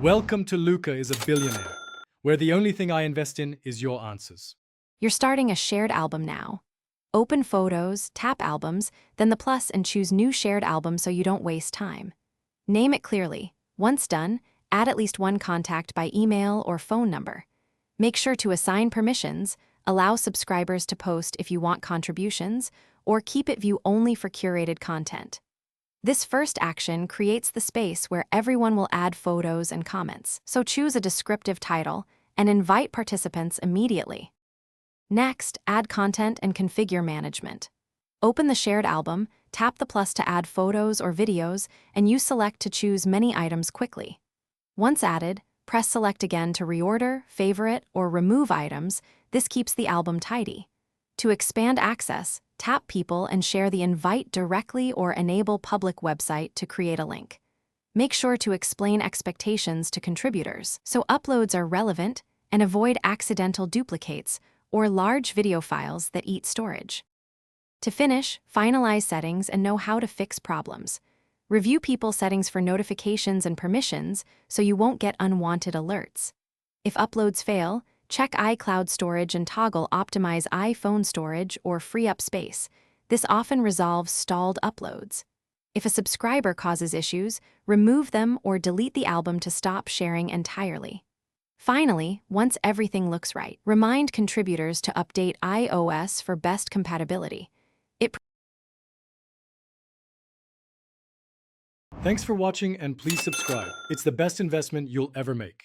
Welcome to Luca is a Billionaire, where the only thing I invest in is your answers. You're starting a shared album now. Open Photos, tap Albums, then the plus and choose New Shared Album so you don't waste time. Name it clearly. Once done, add at least one contact by email or phone number. Make sure to assign permissions, allow subscribers to post if you want contributions, or keep it view only for curated content. This first action creates the space where everyone will add photos and comments, so choose a descriptive title and invite participants immediately. Next, add content and configure management. Open the shared album, tap the plus to add photos or videos, and use Select to choose many items quickly. Once added, press Select again to reorder, favorite, or remove items. This keeps the album tidy. To expand access, tap People and share the invite directly or enable public website to create a link. Make sure to explain expectations to contributors so uploads are relevant and avoid accidental duplicates or large video files that eat storage. To finish, finalize settings and know how to fix problems. Review People settings for notifications and permissions so you won't get unwanted alerts. If uploads fail, check iCloud storage and toggle Optimize iPhone storage or free up space. This often resolves stalled uploads. If a subscriber causes issues, remove them or delete the album to stop sharing entirely. Finally, once everything looks right, remind contributors to update iOS for best compatibility. Thanks for watching and please subscribe. It's the best investment you'll ever make.